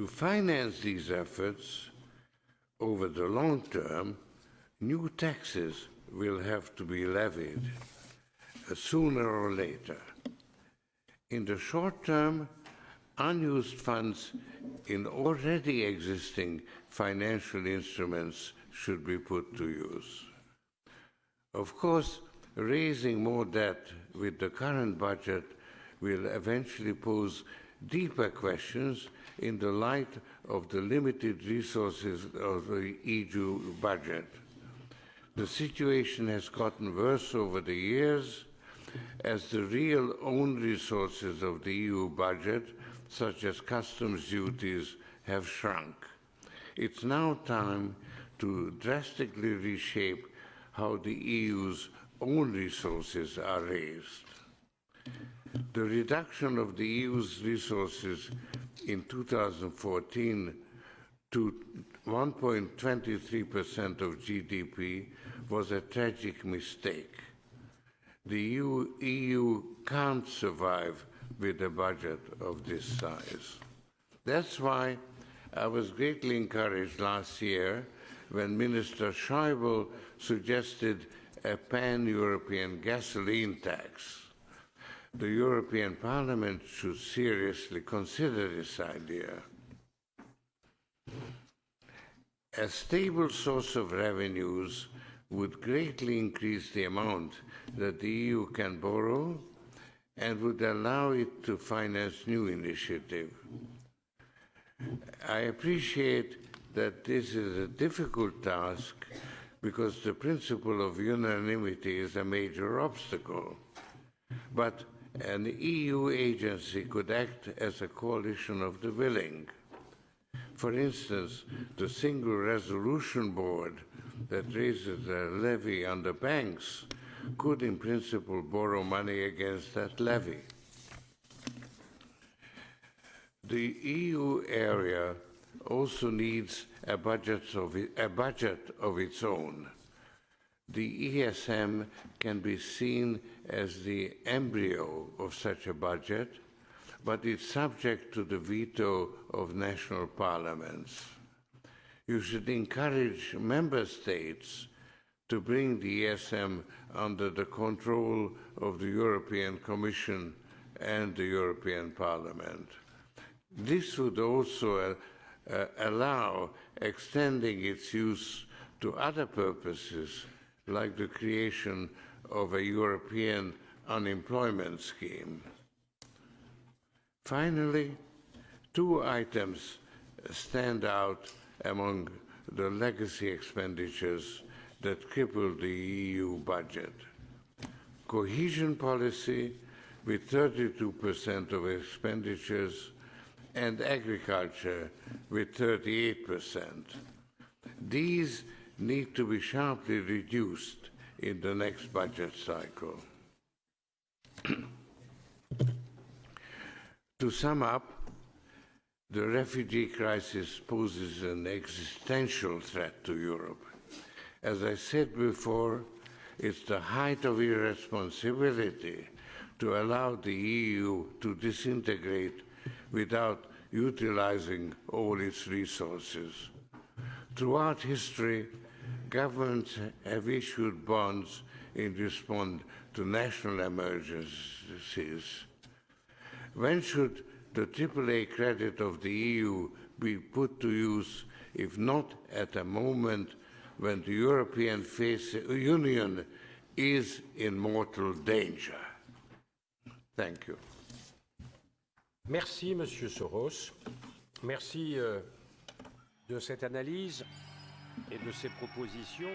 To finance these efforts over the long term, new taxes will have to be levied sooner or later. In the short term, unused funds in already existing financial instruments should be put to use. Of course, raising more debt with the current budget will eventually pose deeper questions in the light of the limited resources of the EU budget. The situation has gotten worse over the years as the real own resources of the EU budget, such as customs duties, have shrunk. It's now time to drastically reshape how the EU's own resources are raised. The reduction of the EU's resources in 2014 to 1.23% of GDP was a tragic mistake. The EU can't survive with a budget of this size. That's why I was greatly encouraged last year when Minister Schäuble suggested a pan-European gasoline tax. The European Parliament should seriously consider this idea. A stable source of revenues would greatly increase the amount that the EU can borrow and would allow it to finance new initiatives. I appreciate that this is a difficult task because the principle of unanimity is a major obstacle. But an EU agency could act as a coalition of the willing. For instance, the Single Resolution Board that raises a levy on the banks could in principle borrow money against that levy. The EU area also needs a budget of its own. The ESM can be seen as the embryo of such a budget, but it's subject to the veto of national parliaments. You should encourage member states to bring the ESM under the control of the European Commission and the European Parliament. This would also allow extending its use to other purposes, like the creation of a European unemployment scheme. Finally, two items stand out among the legacy expenditures that cripple the EU budget. Cohesion policy, with 32% of expenditures, and agriculture, with 38%. These need to be sharply reduced in the next budget cycle. To sum up, the refugee crisis poses an existential threat to Europe. As I said before, it's the height of irresponsibility to allow the EU to disintegrate without utilizing all its resources. Throughout history, governments have issued bonds in response to national emergencies. When should the AAA credit of the EU be put to use, if not at a moment when the European Union is in mortal danger? Thank you. Merci, Monsieur Soros. Merci de cette analyse et de ces propositions.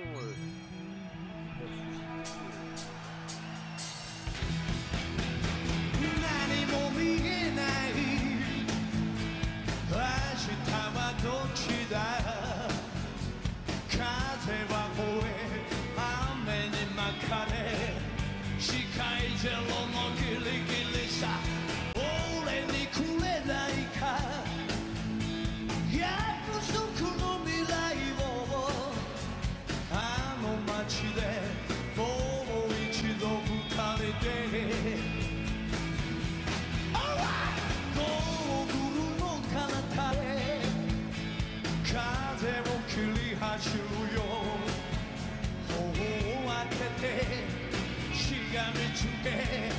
け